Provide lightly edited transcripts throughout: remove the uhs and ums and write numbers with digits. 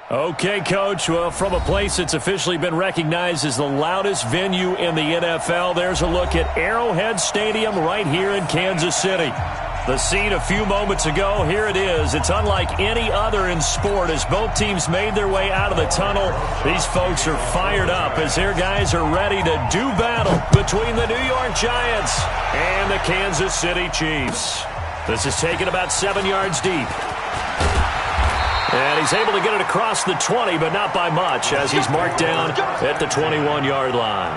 Okay, Coach. Well, from a place that's officially been recognized as the loudest venue in the NFL, there's a look at Arrowhead Stadium right here in Kansas City. The scene a few moments ago, here it is. It's unlike any other in sport as both teams made their way out of the tunnel. These folks are fired up as their guys are ready to do battle between the New York Giants and the Kansas City Chiefs. This is taken about 7 yards deep. And he's able to get it across the 20, but not by much as he's marked down at the 21-yard line.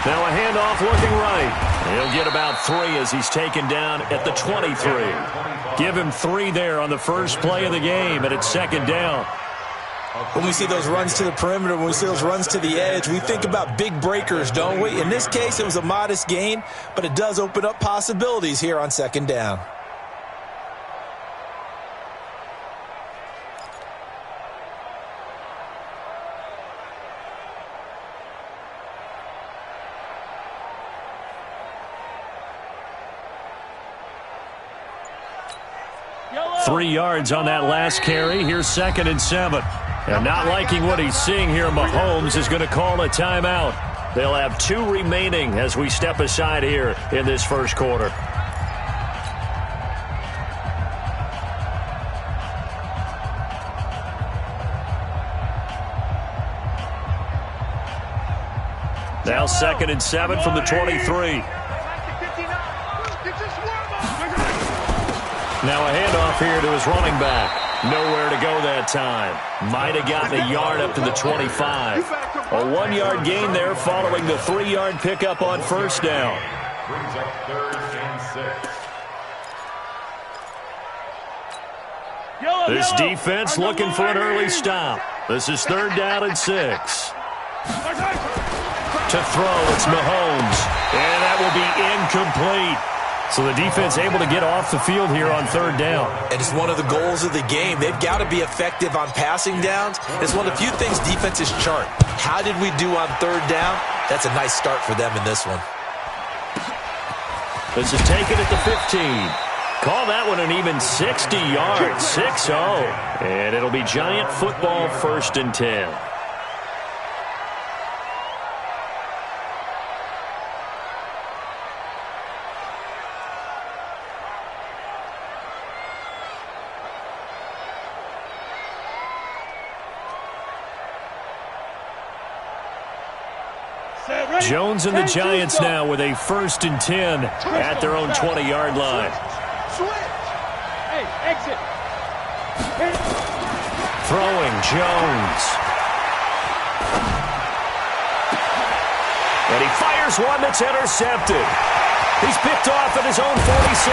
Now a handoff looking right. He'll get about 3 as he's taken down at the 23. Give him 3 there on the first play of the game, and it's second down. When we see those runs to the perimeter, when we see those runs to the edge, we think about big breakers, don't we? In this case, it was a modest gain, but it does open up possibilities here on second down. Yellow. 3 yards on that last carry. Here's 2nd and 7. And not liking what he's seeing here, Mahomes is going to call a timeout. They'll have 2 remaining as we step aside here in this first quarter. Now 2nd and 7 from the 23. Now a handoff here to his running back. Nowhere to go that time. Might have gotten a yard up to the 25. A 1-yard gain there following the 3-yard pickup on first down. This defense looking for an early stop. This is 3rd down and 6. To throw, it's Mahomes. And that will be incomplete. So the defense able to get off the field here on 3rd down. And it's one of the goals of the game. They've got to be effective on passing downs. It's one of the few things defenses chart. How did we do on 3rd down? That's a nice start for them in this one. This is taken at the 15. Call that one an even 60 yards. 6-0. And it'll be Giant football 1st and 10. Jones and the Giants now with a 1st and 10 at their own 20-yard line. Hey, exit. Throwing, Jones. And he fires one that's intercepted. He's picked off at his own 46.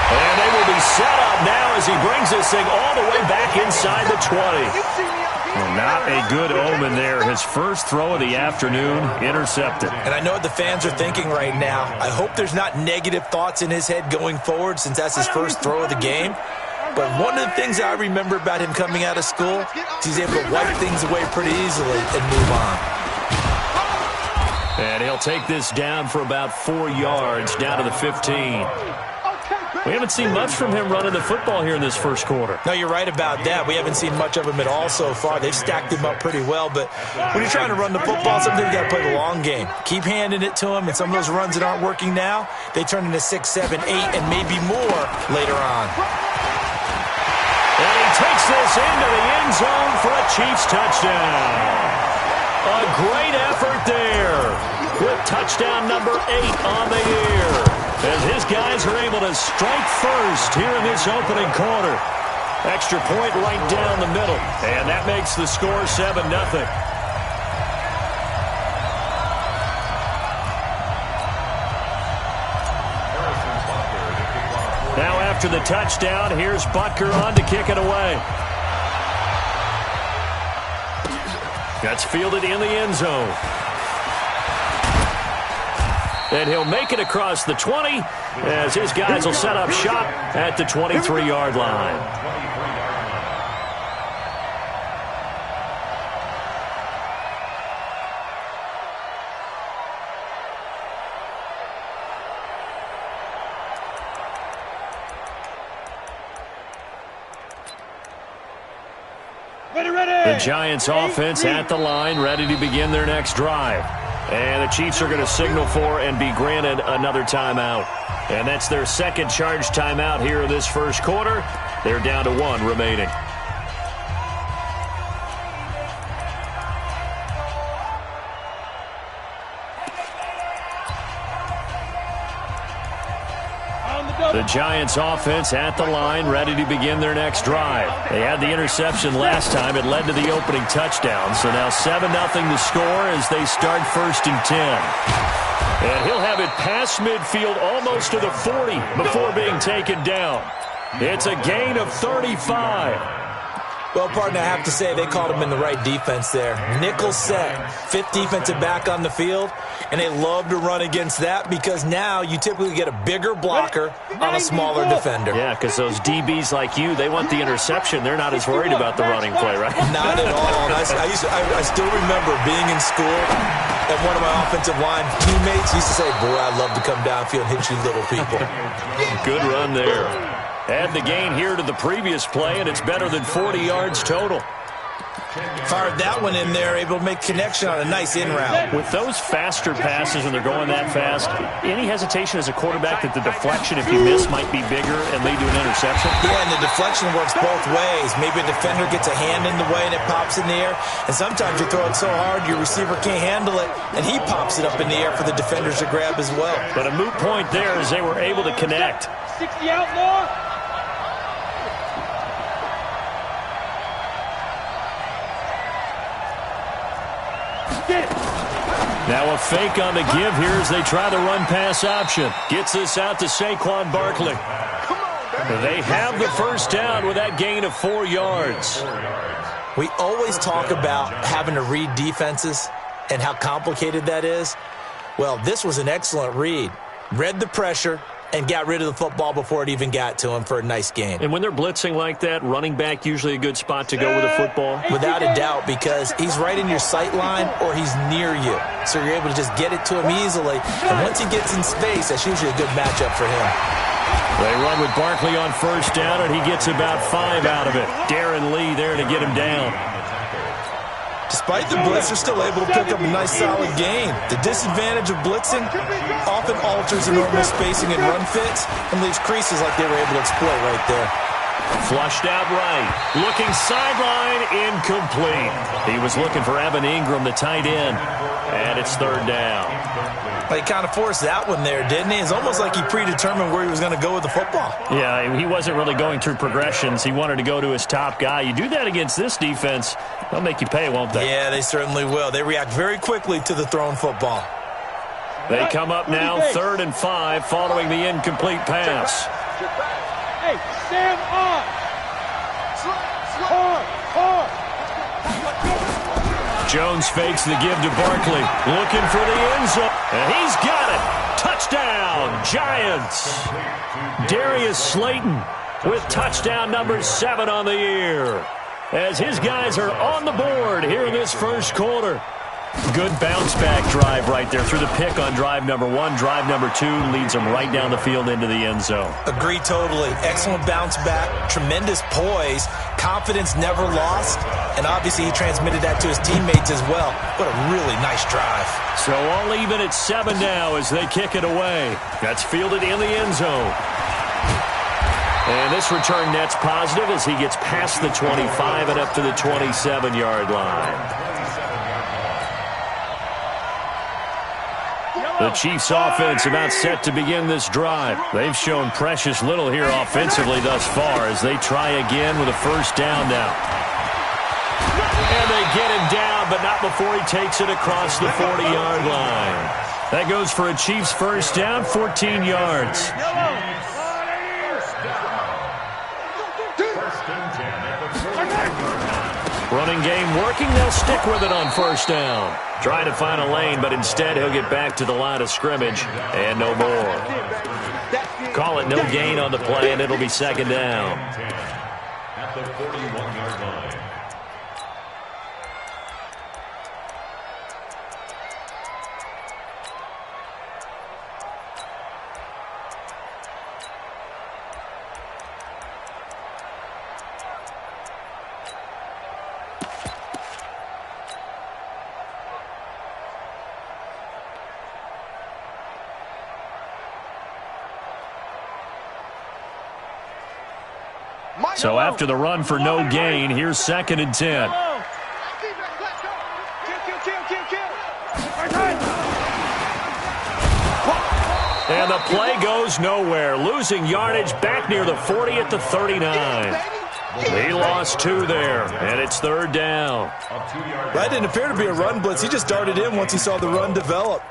And they will be set up now as he brings this thing all the way back inside the 20. Well, not a good omen there. His first throw of the afternoon intercepted. And I know what the fans are thinking right now. I hope there's not negative thoughts in his head going forward since that's his first throw of the game. But one of the things I remember about him coming out of school is he's able to wipe things away pretty easily and move on. And he'll take this down for about 4 yards, down to the 15. We haven't seen much from him running the football here in this first quarter. No, you're right about that. We haven't seen much of him at all so far. They've stacked him up pretty well. But when you're trying to run the football, sometimes you got to play the long game. Keep handing it to him, and some of those runs that aren't working now, they turn into 6, 7, 8, and maybe more later on. And he takes this into the end zone for a Chiefs touchdown. A great effort there with touchdown number 8 on the year. As his guys are able to strike first here in this opening quarter. Extra point right down the middle. And that makes the score 7-0. after the touchdown. Here's Butker on to kick it away. That's fielded in the end zone. And he'll make it across the 20 as his guys will set up shop at the 23-yard line. The Giants offense at the line, ready to begin their next drive. And the Chiefs are going to signal for and be granted another timeout. And that's their second charge timeout here in this first quarter. They're down to 1 remaining. The Giants offense at the line, ready to begin their next drive. They had the interception last time. It led to the opening touchdown. So now 7-0 to score as they start 1st and 10. And he'll have it past midfield almost to the 40 before being taken down. It's a gain of 35. Well, partner, I have to say they called him in the right defense there. Nickel set, 5th defensive back on the field, and they love to run against that because now you typically get a bigger blocker on a smaller defender. Yeah, because those DBs like you, they want the interception. They're not as worried about the running play, right? Not at all. I still remember being in school, and one of my offensive line teammates used to say, boy, I'd love to come downfield and hit you little people. Good run there. Add the gain here to the previous play, and it's better than 40 yards total. Fired that one in there, able to make connection on a nice in route. With those faster passes, when they're going that fast, any hesitation as a quarterback that the deflection, if you miss, might be bigger and lead to an interception? Yeah, and the deflection works both ways. Maybe a defender gets a hand in the way and it pops in the air, and sometimes you throw it so hard your receiver can't handle it, and he pops it up in the air for the defenders to grab as well. But a moot point there as they were able to connect. 60 outlaw. Now a fake on the give here as they try the run-pass option. Gets this out to Saquon Barkley. They have the first down with that gain of 4 yards. We always talk about having to read defenses and how complicated that is. Well, this was an excellent read. Read the pressure and got rid of the football before it even got to him for a nice gain. And when they're blitzing like that, running back usually a good spot to go with a football? Without a doubt, because he's right in your sight line or he's near you. So you're able to just get it to him easily. And once he gets in space, that's usually a good matchup for him. They run with Barkley on first down, and he gets about 5 out of it. Darren Lee there to get him down. Despite the blitz, they're still able to pick up a nice solid gain. The disadvantage of blitzing often alters the normal spacing and run fits and leaves creases like they were able to exploit right there. Flushed out right. Looking sideline, incomplete. He was looking for Evan Ingram, the tight end. And it's 3rd down. He kind of forced that one there, didn't he? It's almost like he predetermined where he was going to go with the football. Yeah, he wasn't really going through progressions. He wanted to go to his top guy. You do that against this defense, they'll make you pay, won't they? Yeah, they certainly will. They react very quickly to the thrown football. They come up now 3rd and 5 following the incomplete pass. Hey, stand up. Hard. Jones fakes the give to Barkley. Looking for the end zone. And he's got it. Touchdown, Giants. Darius Slayton with touchdown number 7 on the year. As his guys are on the board here in this first quarter. Good bounce-back drive right there through the pick on drive number 1. Drive number 2 leads them right down the field into the end zone. Agree totally. Excellent bounce-back, tremendous poise, confidence never lost, and obviously he transmitted that to his teammates as well. What a really nice drive. So all even at 7 now as they kick it away. That's fielded in the end zone. And this return net's positive as he gets past the 25 and up to the 27-yard line. The Chiefs offense about set to begin this drive. They've shown precious little here offensively thus far as they try again with a first down now. And they get him down, but not before he takes it across the 40-yard line. That goes for a Chiefs first down, 14 yards. Running game working. They'll stick with it on first down. Trying to find a lane, but instead he'll get back to the line of scrimmage and no more. Call it no gain on the play, and it'll be second down. At the 41-yard line. So after the run for no gain, here's second and 10. And the play goes nowhere. Losing yardage back near the 40 at the 39. He lost 2 there, and it's third down. That didn't appear to be a run blitz. He just darted in once he saw the run develop.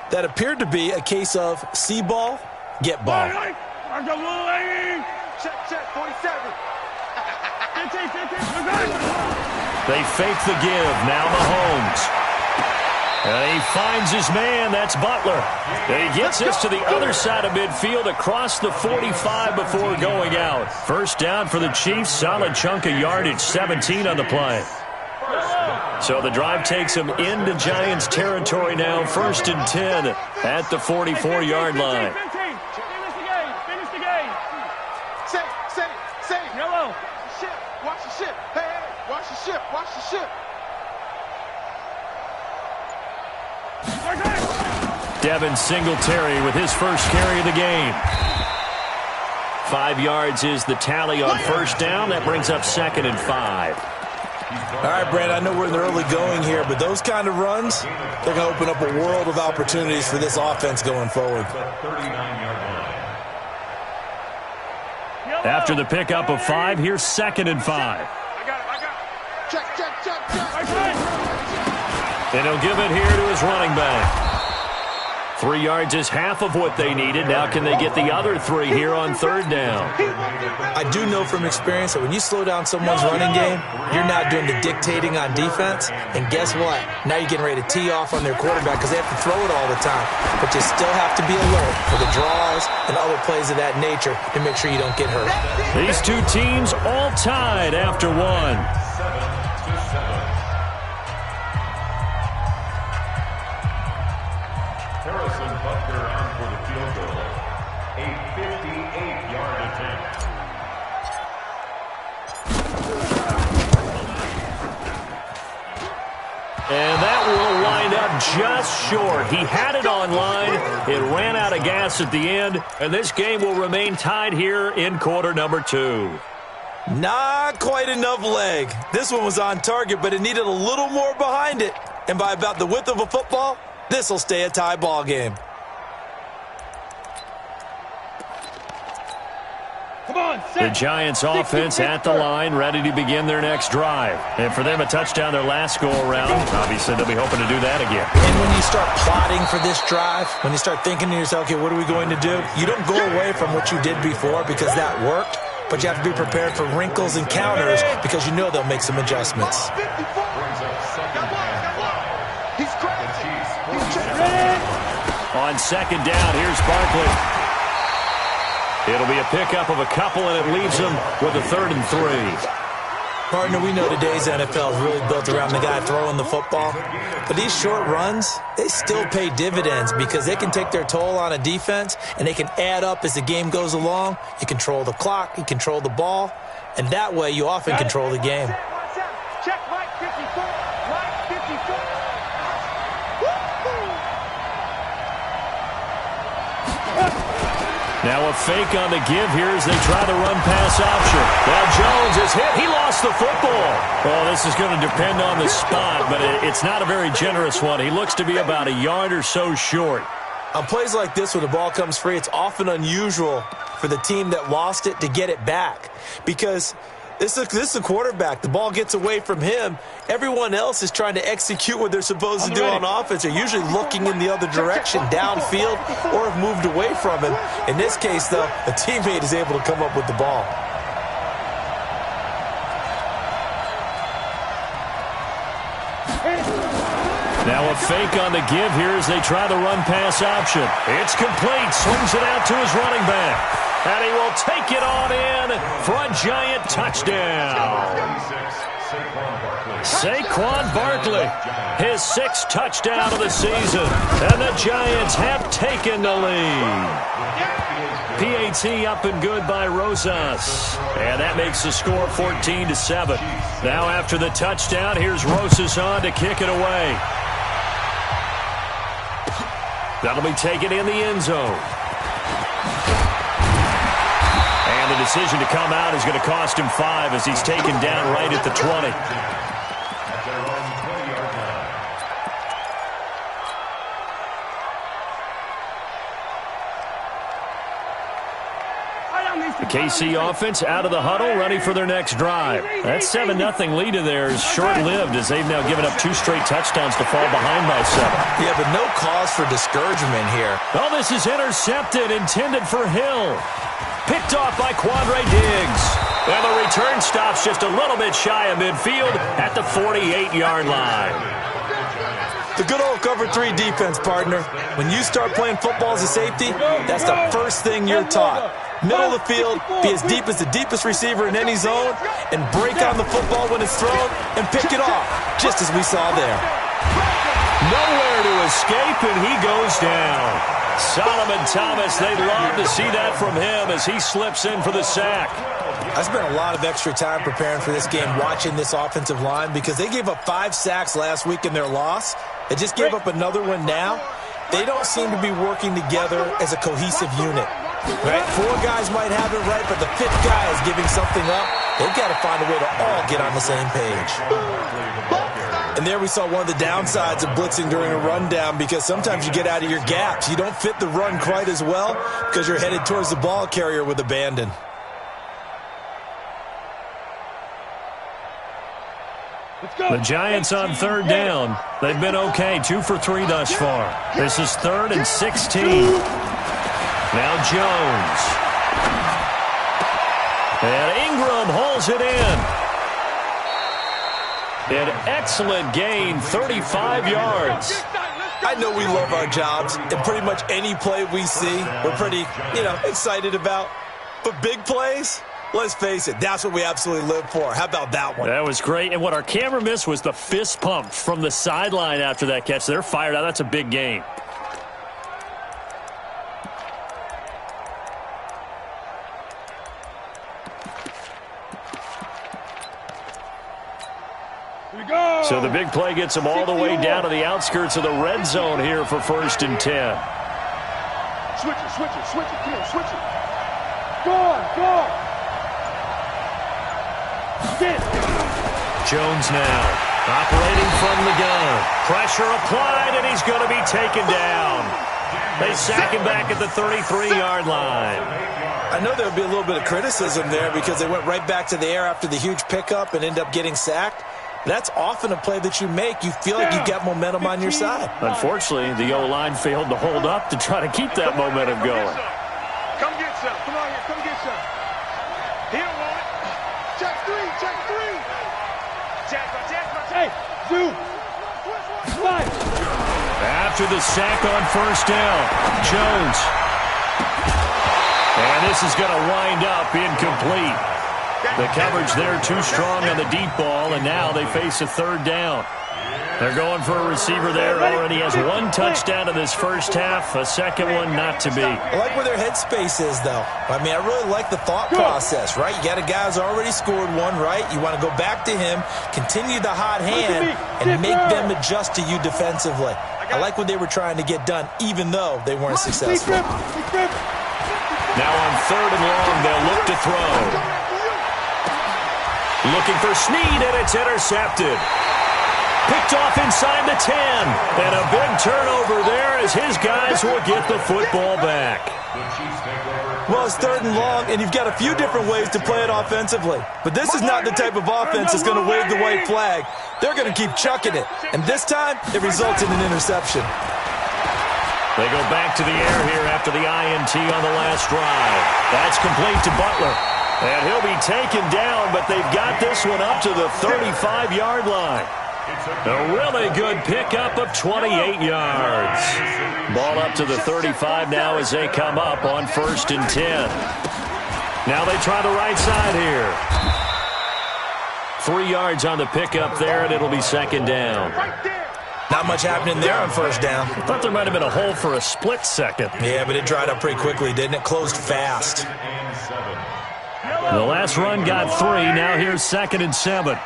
That appeared to be a case of see ball, get ball. Check, 47. They fake the give. Now Mahomes. And he finds his man. That's Butler. And he gets this to the other side of midfield across the 45 before going out. First down for the Chiefs. Solid chunk of yardage. 17 on the play. So the drive takes him into Giants territory now. First and 10 at the 44-yard line. Watch the ship. Devin Singletary with his first carry of the game. 5 yards is the tally on first down. That brings up second and 5. All right, Brad, I know we're in the early going here, but those kind of runs, they're going to open up a world of opportunities for this offense going forward. After the pickup of 5, here's second and 5. Check. And he'll give it here to his running back. 3 yards is half of what they needed. Now can they get the other 3 here on third down? I do know from experience that when you slow down someone's running game, you're now doing the dictating on defense. And guess what? Now you're getting ready to tee off on their quarterback because they have to throw it all the time. But you still have to be alert for the draws and other plays of that nature to make sure you don't get hurt. These two teams all tied after 1. And that will wind up just short. He had it on line. It ran out of gas at the end. And this game will remain tied here in quarter number 2. Not quite enough leg. This one was on target, but it needed a little more behind it. And by about the width of a football, this will stay a tie ball game. The Giants offense at the line, ready to begin their next drive. And for them, a touchdown their last go-around. Obviously, they'll be hoping to do that again. And when you start plotting for this drive, when you start thinking to yourself, okay, what are we going to do? You don't go away from what you did before because that worked, but you have to be prepared for wrinkles and counters because you know they'll make some adjustments. On second down, here's Barkley. It'll be a pickup of a couple, and it leaves them with a 3rd and 3. Partner, we know today's NFL is really built around the guy throwing the football. But these short runs, they still pay dividends because they can take their toll on a defense, and they can add up as the game goes along. You control the clock, you control the ball, and that way you often control the game. Check Mike 54. Mike 54. Now a fake on the give here as they try the run-pass option. Now Jones is hit. He lost the football. Well, this is going to depend on the spot, but it's not a very generous one. He looks to be about a yard or so short. On plays like this where the ball comes free, it's often unusual for the team that lost it to get it back because this is the quarterback. The ball gets away from him. Everyone else is trying to execute what they're supposed to do on offense. They're usually looking in the other direction, downfield, or have moved away from him. In this case, though, a teammate is able to come up with the ball. Now a fake on the give here as they try the run-pass option. It's complete. Swings it out to his running back. And he will take it on in for a giant touchdown. Saquon Barkley, his 6th touchdown of the season. And the Giants have taken the lead. PAT up and good by Rosas. And that makes the score 14-7. Now after the touchdown, here's Rosas on to kick it away. That'll be taken in the end zone. And the decision to come out is going to cost him 5 as he's taken down right at the 20. The KC offense out of the huddle, ready for their next drive. That 7-0 lead of theirs short-lived as they've now given up 2 straight touchdowns to fall behind by 7. Yeah, but no cause for discouragement here. Oh, this is intercepted, intended for Hill. Picked off by Quandre Diggs. And the return stops just a little bit shy of midfield at the 48-yard line. The good old cover 3 defense, partner. When you start playing football as a safety, that's the first thing you're taught. Middle of the field, be as deep as the deepest receiver in any zone, and break on the football when it's thrown and pick it off, just as we saw there. Nowhere to escape, and he goes down. Solomon Thomas, they'd love to see that from him as he slips in for the sack. I spent a lot of extra time preparing for this game watching this offensive line because they gave up 5 sacks last week in their loss. They just gave up another one now. They don't seem to be working together as a cohesive unit. Right? 4 guys might have it right, but the 5th guy is giving something up. They've got to find a way to all get on the same page. And there we saw one of the downsides of blitzing during a rundown because sometimes you get out of your gaps. You don't fit the run quite as well because you're headed towards the ball carrier with abandon. The Giants on 3rd down. They've been okay, 2 for 3 thus far. This is 3rd and 16. Now Jones. And Ingram holds it in. An excellent gain, 35 yards. I know we love our jobs, and pretty much any play we see, we're pretty, excited about. But big plays, let's face it, that's what we absolutely live for. How about that one? That was great. And what our camera missed was the fist pump from the sideline after that catch. They're fired out. That's a big gain. So the big play gets them all the way down to the outskirts of the red zone here for 1st and 10. Switch it, switch it, switch it. Come on, switch it. Go on, go on. Sit. Jones now operating from the gun. Pressure applied, and he's going to be taken down. They sack him back at the 33-yard line. I know there would be a little bit of criticism there because they went right back to the air after the huge pickup and ended up getting sacked. That's often a play that you make. You feel like you've got momentum on your side. Unfortunately, the O-line failed to hold up to try to keep that momentum going. Come get some. Come on here. Come get some. He don't want it. Check 3. Check 3. Check. Hey, Zoo. Slide. After the sack on 1st down, Jones. And this is going to wind up incomplete. The coverage there too strong on the deep ball, and now they face a 3rd down. They're going for a receiver there. Already has 1 touchdown in this first half, a second one not to be. I like where their headspace is, though. I mean, I really like the thought process, right? You got a guy who's already scored 1, right? You want to go back to him, continue the hot hand, and make them adjust to you defensively. I like what they were trying to get done, even though they weren't successful. Now on 3rd and long, they'll look to throw. Looking for Snead, and it's intercepted. Picked off inside the 10. And a big turnover there as his guys will get the football back. Well, it's 3rd and long, and you've got a few different ways to play it offensively. But this is not the type of offense that's going to wave the white flag. They're going to keep chucking it. And this time, it results in an interception. They go back to the air here after the INT on the last drive. That's complete to Butler. And he'll be taken down, but they've got this one up to the 35-yard line. A really good pickup of 28 yards. Ball up to the 35 now as they come up on 1st and 10. Now they try the right side here. 3 yards on the pickup there, and it'll be 2nd down. Not much happening there on 1st down. I thought there might have been a hole for a split second. Yeah, but it dried up pretty quickly, didn't it? Closed fast. The last run got 3. Now here's 2nd and 7.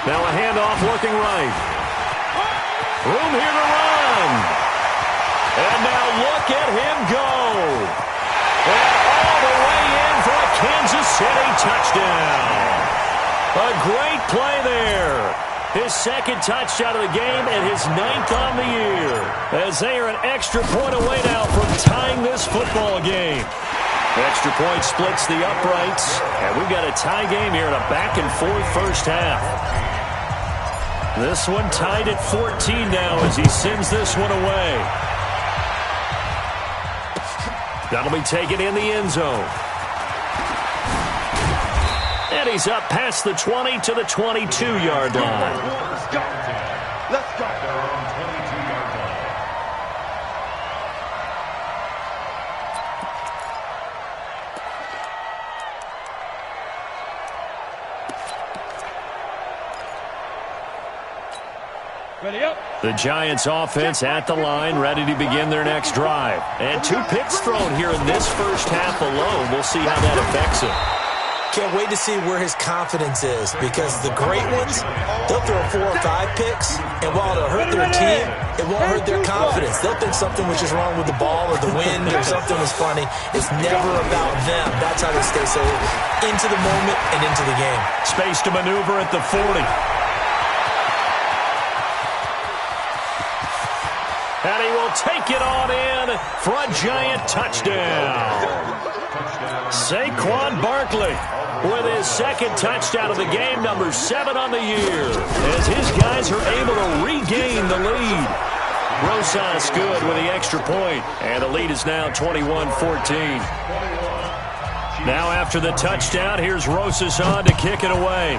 Now a handoff looking right. Room here to run. And now look at him go. And all the way in for a Kansas City touchdown. A great play there. His 2nd touchdown of the game and his 9th on the year. As they are an extra point away now from tying this football game. Extra point splits the uprights. And we've got a tie game here in a back-and-forth first half. This one tied at 14 now as he sends this one away. That'll be taken in the end zone. And he's up past the 20 to the 22-yard line. Let's go. Let's go. Ready up. The Giants offense at the line, ready to begin their next drive. And 2 picks thrown here in this first half alone. We'll see how that affects him. Can't wait to see where his confidence is, because the great ones, they'll throw 4 or 5 picks, and while it'll hurt their team, it won't hurt their confidence. They'll think something was just wrong with the ball or the wind or something was funny. It's never about them. That's how they stay so into the moment and into the game. Space to maneuver at the 40. And he will take it on in for a Giant touchdown. Saquon Barkley with his 2nd touchdown of the game, number 7 on the year, as his guys are able to regain the lead. Rosas good with the extra point, and the lead is now 21-14. Now after the touchdown, here's Rosas on to kick it away.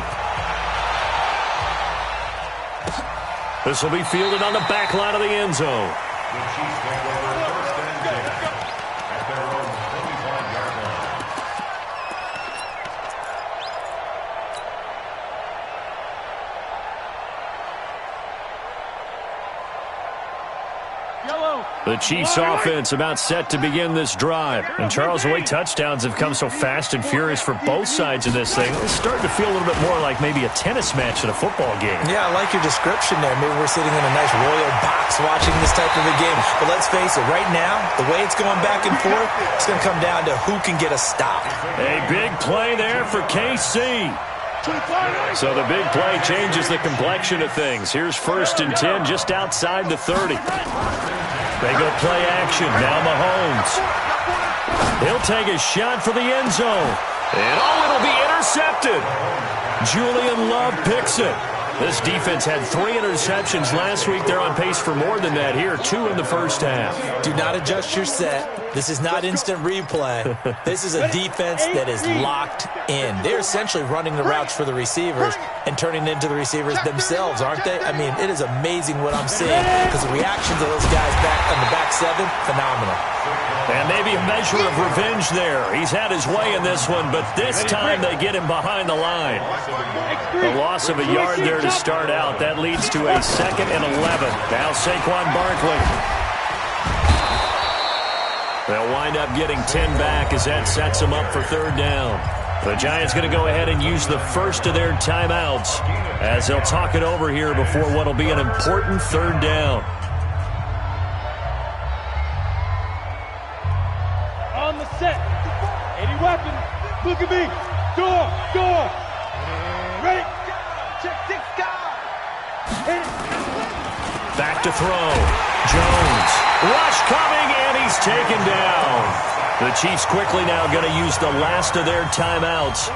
This will be fielded on the back line of the end zone. The Chiefs offense about set to begin this drive. And Charles, the way touchdowns have come so fast and furious for both sides of this thing, it's starting to feel a little bit more like maybe a tennis match at a football game. Yeah, I like your description there. Maybe we're sitting in a nice royal box watching this type of a game. But let's face it, right now, the way it's going back and forth, it's going to come down to who can get a stop. A big play there for KC. So the big play changes the complexion of things. Here's 1st and 10 just outside the 30. They go play action. Now Mahomes. He'll take a shot for the end zone. And it'll be intercepted. Julian Love picks it. This defense had 3 interceptions last week. They're on pace for more than that here. 2 in the first half. Do not adjust your set. This is not instant replay. This is a defense that is locked in. They're essentially running the routes for the receivers and turning into the receivers themselves, aren't they? I mean, it is amazing what I'm seeing, because the reaction to those guys back on the back 7, phenomenal. And maybe a measure of revenge there. He's had his way in this one, but this time they get him behind the line. The loss of a yard there to start out. That leads to a 2nd and 11. Now Saquon Barkley. They'll wind up getting 10 back as that sets them up for 3rd down. The Giants going to go ahead and use the first of their timeouts as they'll talk it over here before what will be an important 3rd down. On the set. 80 weapons. Look at me. Door. Ready. Check 6 guys. Back to throw. Jones. Rush coming, and he's taken down. The Chiefs quickly now going to use the last of their timeouts.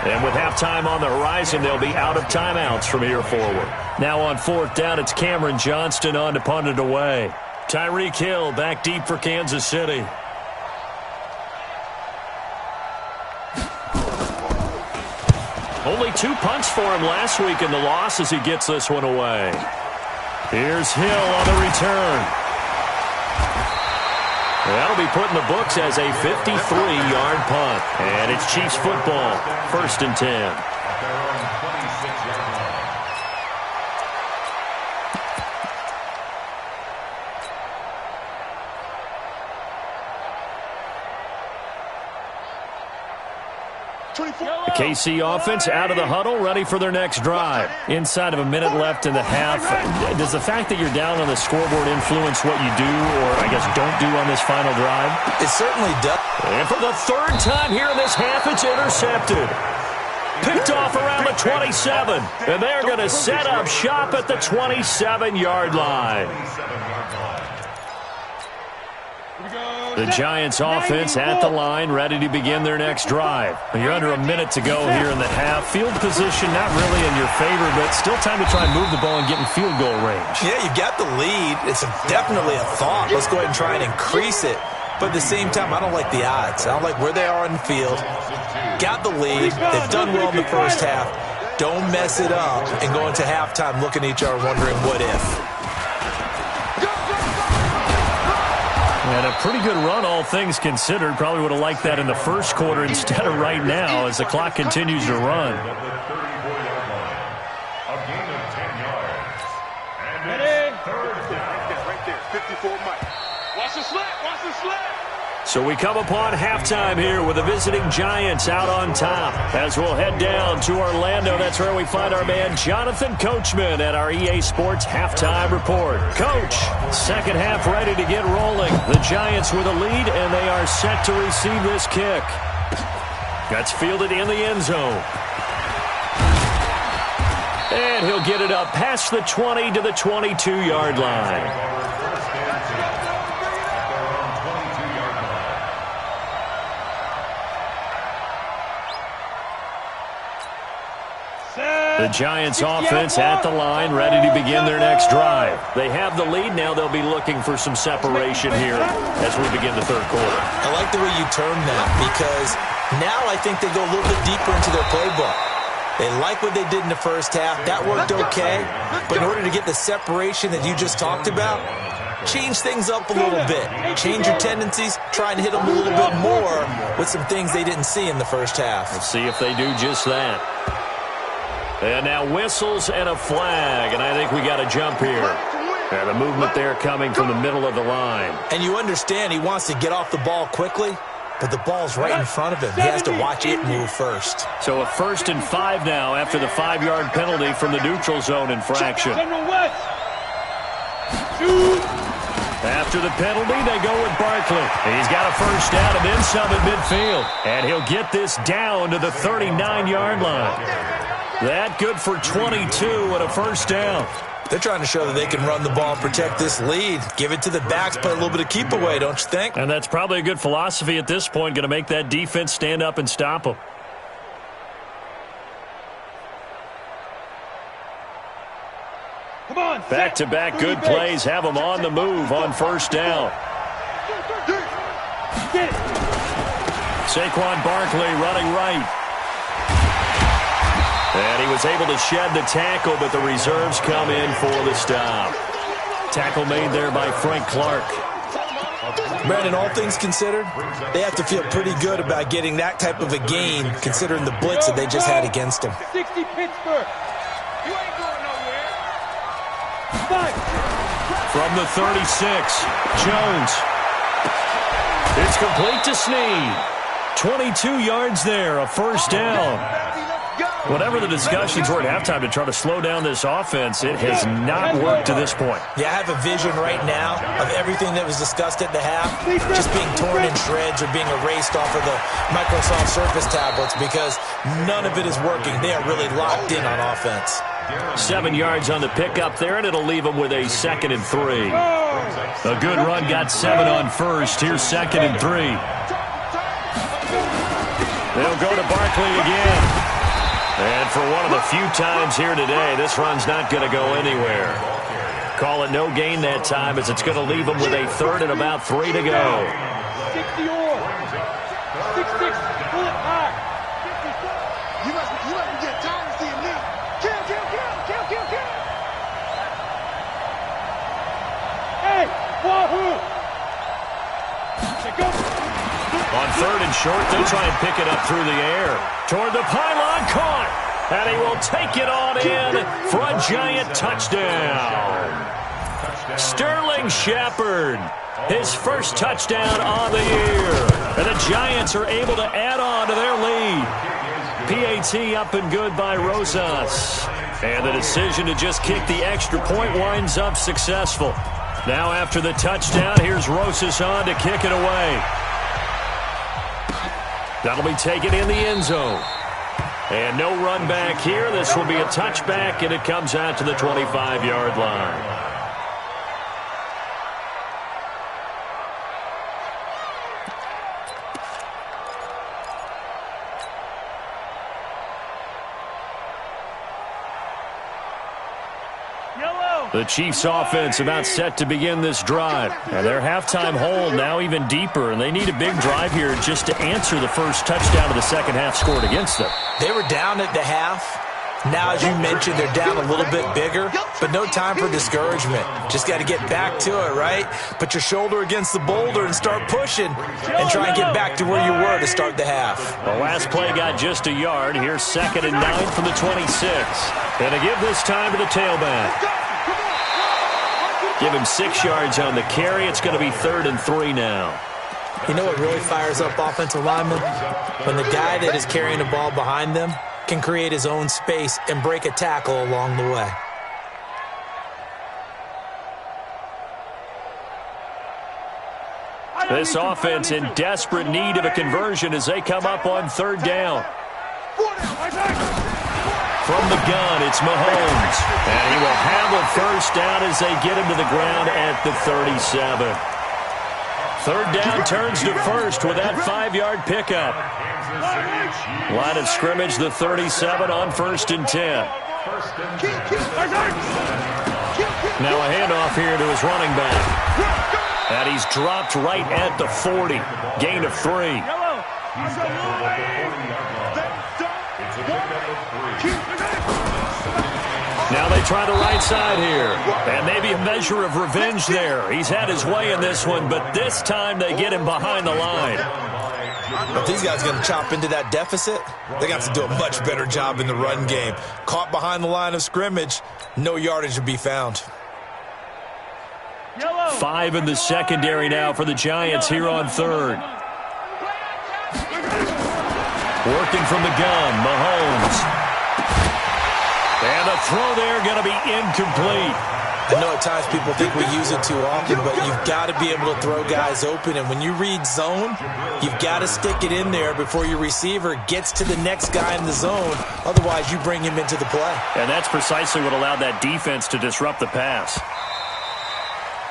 And with halftime on the horizon, they'll be out of timeouts from here forward. Now on 4th down, it's Cameron Johnston on to punt it away. Tyreek Hill back deep for Kansas City. Only 2 punts for him last week in the loss as he gets this one away. Here's Hill on the return. That'll be put in the books as a 53-yard punt. And it's Chiefs football, 1st and 10. The KC offense out of the huddle, ready for their next drive. Inside of a minute left in the half. Does the fact that you're down on the scoreboard influence what you do, or I guess don't do on this final drive? It certainly does. And for the 3rd time here in this half, it's intercepted. Picked off around the 27. And they're going to set up shop at the 27-yard line. The Giants offense at the line, ready to begin their next drive. You're under a minute to go here in the half. Field position not really in your favor, but still time to try and move the ball and get in field goal range. Yeah, you've got the lead. It's definitely a thought. Let's go ahead and try and increase it. But at the same time, I don't like the odds. I don't like where they are in the field. Got the lead. They've done well in the first half. Don't mess it up and go into halftime looking at each other wondering what if. And a pretty good run, all things considered. Probably would have liked that in the first quarter instead of right now as the clock continues to run. A gain of 10 yards. And it's 3rd down. Right there, 54 Mike. Watch the slant, watch the slant. So we come upon halftime here with the visiting Giants out on top. As we'll head down to Orlando, that's where we find our man Jonathan Coachman at our EA Sports Halftime Report. Coach, second half ready to get rolling. The Giants with a lead, and they are set to receive this kick. That's fielded in the end zone. And he'll get it up past the 20 to the 22-yard line. The Giants offense at the line, ready to begin their next drive. They have the lead. Now they'll be looking for some separation here as we begin the 3rd quarter. I like the way you term that because now I think they go a little bit deeper into their playbook. They like what they did in the first half. That worked okay. But in order to get the separation that you just talked about, change things up a little bit. Change your tendencies. Try and hit them a little bit more with some things they didn't see in the first half. Let's see if they do just that. And now whistles and a flag, and I think we got a jump here. And the movement there coming from the middle of the line. And you understand he wants to get off the ball quickly, but the ball's right in front of him. He has to watch it move first. So a 1st and 5 now after the 5-yard penalty from the neutral zone infraction. After the penalty, they go with Barkley. He's got a 1st down and then some at midfield. And he'll get this down to the 39-yard line. That good for 22 and a 1st down. They're trying to show that they can run the ball and protect this lead. Give it to the backs, play a little bit of keep away, don't you think? And that's probably a good philosophy at this point, going to make that defense stand up and stop them. Back-to-back good plays have them on the move on 1st down. Saquon Barkley running right. And he was able to shed the tackle, but the reserves come in for the stop. Tackle made there by Frank Clark. Brandon, all things considered, they have to feel pretty good about getting that type of a gain, considering the blitz that they just had against them. 60 Pittsburgh. You ain't going nowhere. From the 36, Jones. It's complete to Snead. 22 yards there, a 1st down. Whatever the discussions were at halftime to try to slow down this offense, it has not worked to this point. Yeah, I have a vision right now of everything that was discussed at the half just being torn in shreds or being erased off of the Microsoft Surface tablets because none of it is working. They are really locked in on offense. 7 yards on the pickup there, and it'll leave them with a 2nd and 3. A good run got 7 on 1st. Here's 2nd and 3. They'll go to Barkley again. And for one of the few times here today, this run's not going to go anywhere. Call it no gain that time as it's going to leave them with a 3rd and about 3 to go. 60 or 6-6, pull it high. You must be getting On third and short, they'll try and pick it up through the air. Toward the pylon, caught. And he will take it on in for a giant touchdown. Sterling Shepard, his first touchdown on the year. And the Giants are able to add on to their lead. PAT up and good by Rosas. And the decision to just kick the extra point winds up successful. Now after the touchdown, here's Rosas on to kick it away. That'll be taken in the end zone. And no run back here. This will be a touchback, and it comes out to the 25-yard line. The Chiefs' offense about set to begin this drive. And their halftime hole now even deeper, and they need a big drive here just to answer the first touchdown of the second half scored against them. They were down at the half. Now, as you mentioned, they're down a little bit bigger, but no time for discouragement. Just got to get back to it, right? Put your shoulder against the boulder and start pushing and try and get back to where you were to start the half. The last play got just a yard. Here's 2nd and 9 from the 26. And to give this time to the tailback. Give him 6 yards on the carry. It's going to be 3rd and 3 now. You know what really fires up offensive linemen? When the guy that is carrying the ball behind them can create his own space and break a tackle along the way. This offense in desperate need of a conversion as they come up on 3rd down. From the gun, it's Mahomes. And he will handle 1st down as they get him to the ground at the 37. 3rd down turns to 1st with that 5-yard pickup. Line of scrimmage, the 37 on 1st and 10. Now a handoff here to his running back. And he's dropped right at the 40. Gain of 3. Now they try the right side here. And maybe a measure of revenge there. He's had his way in this one, but this time they get him behind the line. If these guys are going to chop into that deficit, they're going to have to do a much better job in the run game. Caught behind the line of scrimmage, no yardage to be found. 5 in the secondary now for the Giants here on 3rd. Working from the gun, Mahomes. And the throw there going to be incomplete. I know at times people think we use it too often, but you've got to be able to throw guys open. And when you read zone, you've got to stick it in there before your receiver gets to the next guy in the zone. Otherwise, you bring him into the play. And that's precisely what allowed that defense to disrupt the pass.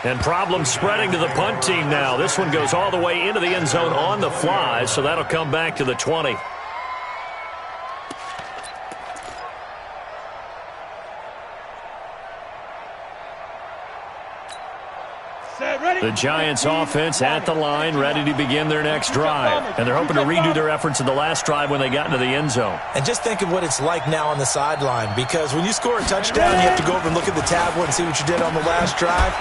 And problems spreading to the punt team now. This one goes all the way into the end zone on the fly, so that'll come back to the 20. The Giants offense at the line, ready to begin their next drive. And they're hoping to redo their efforts in the last drive when they got into the end zone. And just think of what it's like now on the sideline, because when you score a touchdown, you have to go over and look at the tablet and see what you did on the last drive.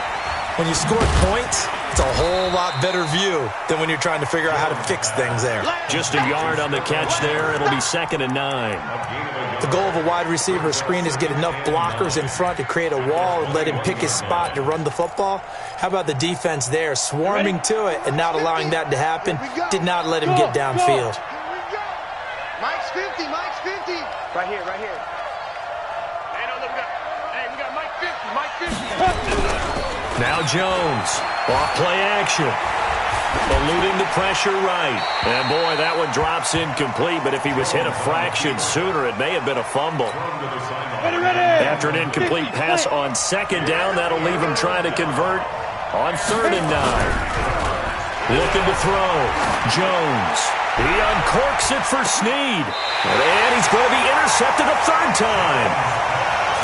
When you scored points, it's a whole lot better view than when you're trying to figure out how to fix things there. Just a yard on the catch there. It'll be 2nd and 9. The goal of a wide receiver screen is get enough blockers in front to create a wall and let him pick his spot to run the football. How about the defense there, swarming to it and not allowing that to happen? Did not let him get downfield. Mike's 50, Mike's 50. Right here, right here. Hey, no, look, we got Mike 50, Mike 50. Now Jones, off play action. Eluding the pressure right. And boy, that one drops incomplete, but if he was hit a fraction sooner, it may have been a fumble. After an incomplete pass on 2nd down, that'll leave him trying to convert on 3rd and 9. Looking to throw. Jones. He uncorks it for Snead. And he's going to be intercepted a 3rd time.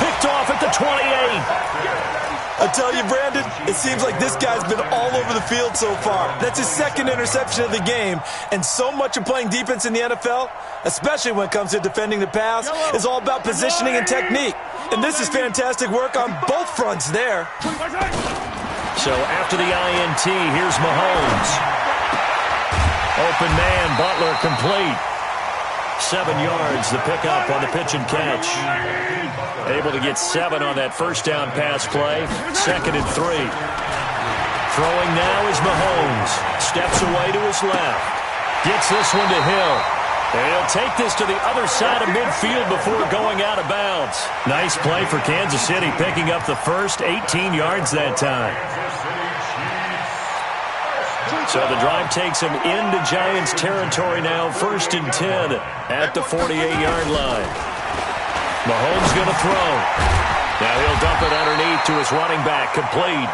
Picked off at the 28. I tell you, Brandon, it seems like this guy's been all over the field so far. That's his 2nd interception of the game. And so much of playing defense in the NFL, especially when it comes to defending the pass, is all about positioning and technique. And this is fantastic work on both fronts there. So after the INT, here's Mahomes. open man. Butler complete. 7 yards, the pickup on the pitch and catch. Able to get 7 on that first down pass play. 2nd and 3. Throwing now is Mahomes. Steps away to his left. Gets this one to Hill. And he'll take this to the other side of midfield before going out of bounds. Nice play for Kansas City, picking up the first 18 yards that time. So the drive takes him into Giants territory now, 1st and 10 at the 48-yard line. Mahomes going to throw. Now he'll dump it underneath to his running back, complete.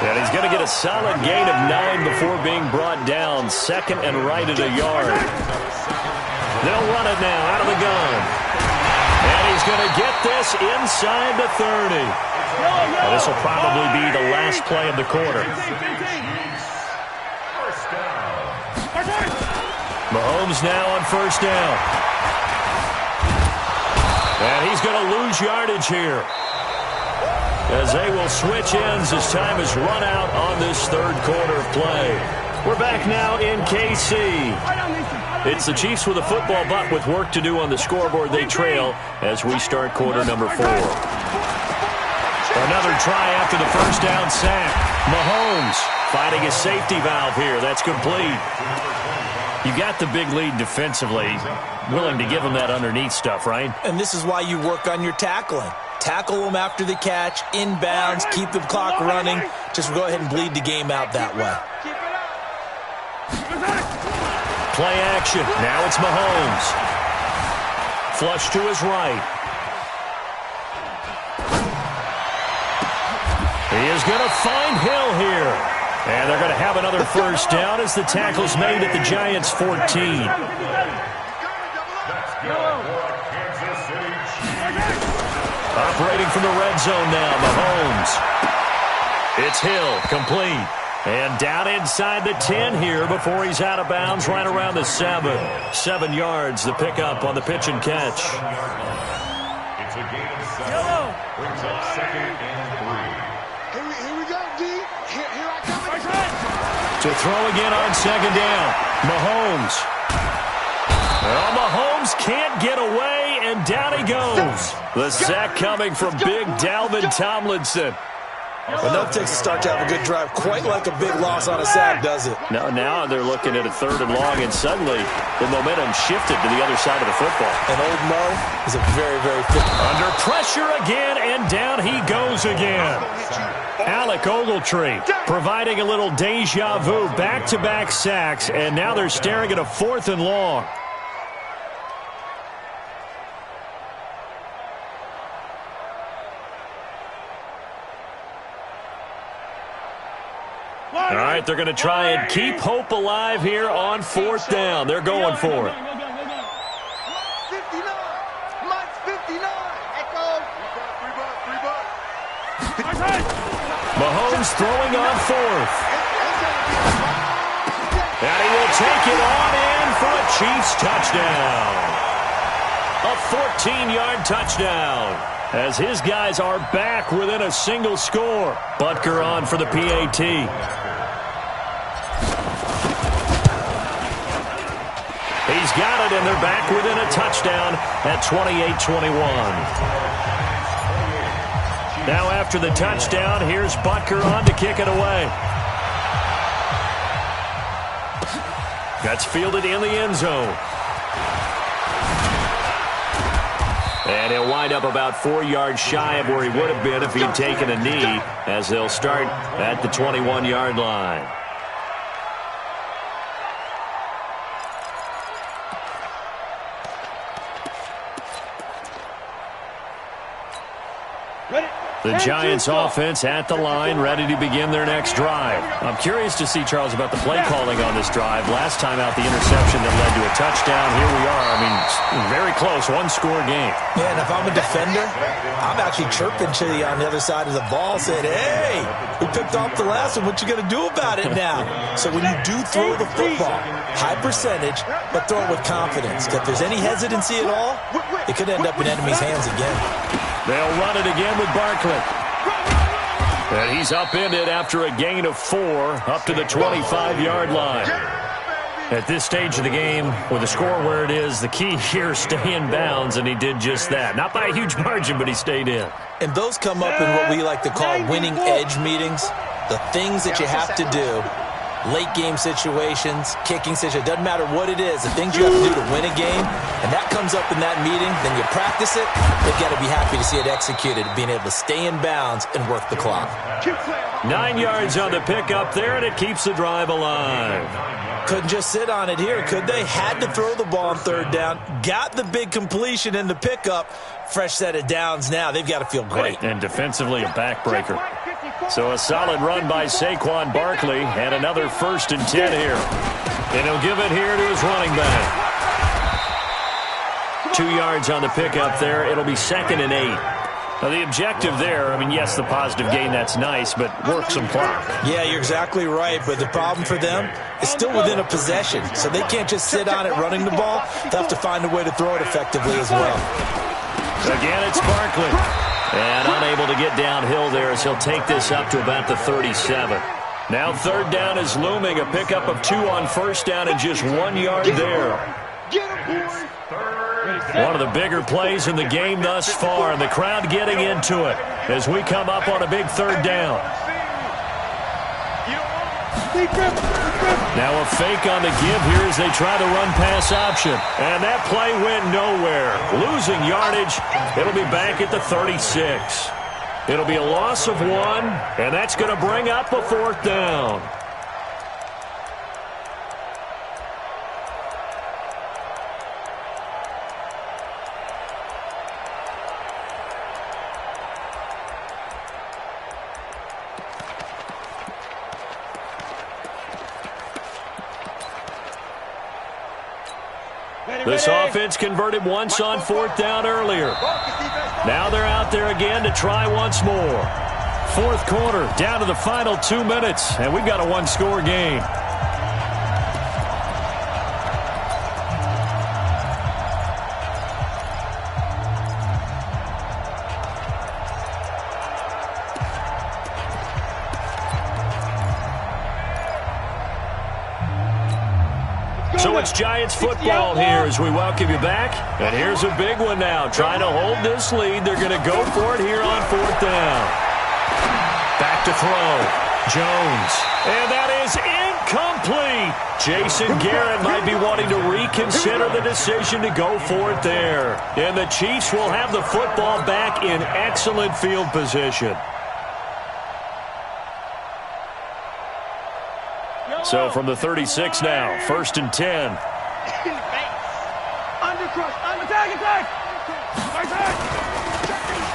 And he's going to get a solid gain of 9 before being brought down, 2nd and right at a yard. They'll run it now out of the gun. And he's going to get this inside the 30. Now this will probably be the last play of the quarter. Mahomes now on 1st down. And he's going to lose yardage here, as they will switch ends as time is run out on this 3rd quarter of play. We're back now in KC. It's the Chiefs with a football, but with work to do on the scoreboard, they trail as we start quarter number 4. Another try after the 1st down sack. Mahomes finding a safety valve here. That's complete. You got the big lead defensively. Willing to give him that underneath stuff, right? And this is why you work on your tackling. Tackle them after the catch, inbounds, keep the clock running. Just go ahead and bleed the game out that way. Play action. Now it's Mahomes. Flush to his right. He is going to find Hill here. And they're going to have another 1st down as the tackle's made at the Giants' 14. Operating from the red zone now, Mahomes. It's Hill, complete. And down inside the 10 here before he's out of bounds, right around the 7. 7 yards, the pickup on the pitch and catch. It's a gain of 7. Brings up 2nd and 3. Here we go, D. Here I come. To throw again on 2nd down. Mahomes. Well, Mahomes can't get away, and down he goes. The sack coming from big Dalvin Tomlinson. Enough takes a start to have a good drive. Quite like a big loss on a sack, does it? Now they're looking at a 3rd and long, and suddenly the momentum shifted to the other side of the football. And old Mo is a very, very fit. Under pressure again, and down he goes again. Alec Ogletree providing a little deja vu, back-to-back sacks, and now they're staring at a 4th and long. All right, they're going to try and keep hope alive here on 4th down. They're going for it. 59. Mike's 59. Echo. Mahomes throwing on 4th. And he will take it on in for a Chiefs touchdown. A 14-yard touchdown, as his guys are back within a single score. Butker on for the PAT. He's got it, and they're back within a touchdown at 28-21. Now after the touchdown, here's Butker on to kick it away. That's fielded in the end zone. And he'll wind up about 4 yards shy of where he would have been if he'd taken a knee, as they'll start at the 21-yard line. The Giants offense at the line, ready to begin their next drive. I'm curious to see, Charles, about the play calling on this drive. Last time out, the interception that led to a touchdown. Here we are. I mean, very close, one-score game. Yeah, and if I'm a defender, I'm actually chirping to you on the other side of the ball, saying, hey, we picked off the last one. What you going to do about it now? So when you do throw the football, high percentage, but throw it with confidence. If there's any hesitancy at all, it could end up in enemy's hands again. They'll run it again with Barkley. And he's upended after a gain of 4 up to the 25-yard line. At this stage of the game, with the score where it is, the key here is stay in bounds, and he did just that. Not by a huge margin, but he stayed in. And those come up in what we like to call winning edge meetings. The things that you have to do, late game situations, kicking situations, doesn't matter what it is, the things you have to do to win a game, and that comes up in that meeting, then you practice it, they've got to be happy to see it executed, being able to stay in bounds and work the clock. 9 yards on the pickup there, and it keeps the drive alive. Couldn't just sit on it here, could they? Had to throw the ball on third down, got the big completion in the pickup, fresh set of downs now. They've got to feel great. And defensively, a backbreaker. So a solid run by Saquon Barkley, and another 1st and 10 here. And he'll give it here to his running back. 2 yards on the pickup there. It'll be 2nd and 8. Now, the objective there, I mean, yes, the positive gain, that's nice, but work some clock. Yeah, you're exactly right, but the problem for them is still within a possession, so they can't just sit on it running the ball. They'll have to find a way to throw it effectively as well. Again, it's Barkley. And unable to get downhill there as he'll take this up to about the 37. Now 3rd down is looming, a pickup of 2 on 1st down and just 1 yard there. One of the bigger plays in the game thus far, and the crowd getting into it as we come up on a big 3rd down. Now a fake on the give here as they try the run-pass option. And that play went nowhere. Losing yardage. It'll be back at the 36. It'll be a loss of 1, and that's going to bring up a 4th down. This offense converted once on 4th down earlier. Now they're out there again to try once more. 4th quarter, down to the final 2 minutes, and we've got a 1-score game. So it's Giants football here as we welcome you back. And here's a big one now. Trying to hold this lead. They're going to go for it here on 4th down. Back to throw. Jones. And that is incomplete. Jason Garrett might be wanting to reconsider the decision to go for it there. And the Chiefs will have the football back in excellent field position. So from the 36 now, 1st and 10.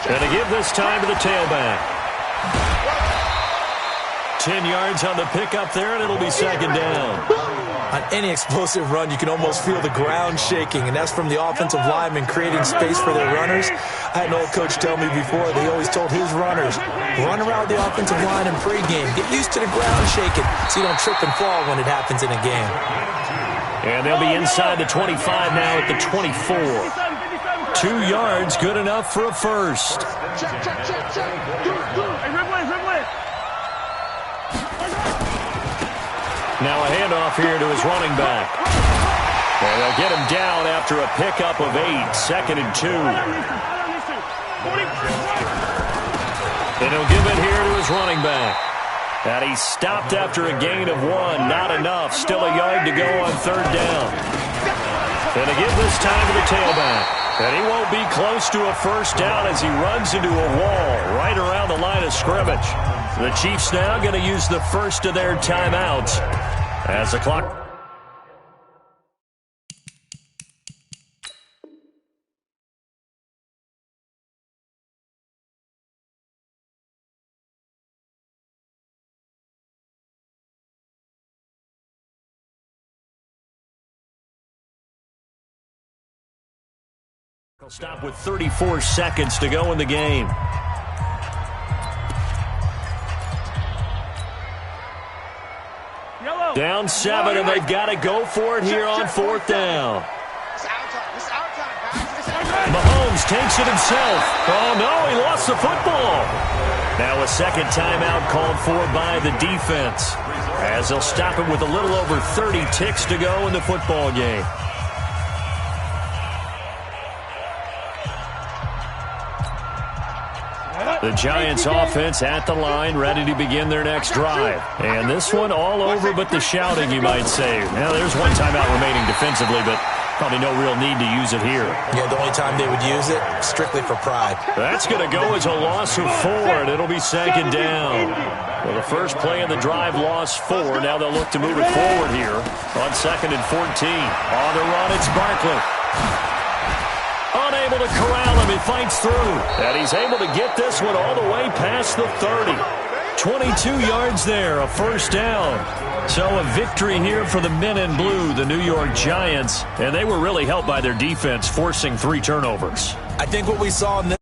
And to give this time to the tailback. 10 yards on the pickup there, and it'll be 2nd down. On any explosive run, you can almost feel the ground shaking, and that's from the offensive linemen creating space for their runners. I had an old coach tell me before, they always told his runners, run around the offensive line in pregame. Get used to the ground shaking so you don't trip and fall when it happens in a game. And they'll be inside the 25 now at the 24. 2 yards, good enough for a 1st. Now a handoff here to his running back. And they'll get him down after a pickup of 8, 2nd and 2. And he'll give it here to his running back. And he stopped after a gain of 1. Not enough. Still a yard to go on 3rd down. And to give this time to the tailback. And he won't be close to a 1st down as he runs into a wall right around the line of scrimmage. The Chiefs now going to use the first of their timeouts as the clock. They'll stop with 34 seconds to go in the game. Down 7, and they've got to go for it here on 4th down. Mahomes takes it himself. Oh, no, he lost the football. Now a second timeout called for by the defense, as they'll stop it with a little over 30 ticks to go in the football game. The Giants offense at the line, ready to begin their next drive. And this one all over but the shouting, you might say. Now, there's one timeout remaining defensively, but probably no real need to use it here. Yeah, the only time they would use it, strictly for pride. That's going to go as a loss of 4, and it'll be second down. Well, the first play of the drive lost 4. Now they'll look to move it forward here on 2nd and 14. On the run, it's Barkley. Unable to corral him. He fights through. And he's able to get this one all the way past the 30. 22 yards there, a first down. So a victory here for the men in blue, the New York Giants. And they were really helped by their defense, forcing 3 turnovers. I think what we saw in this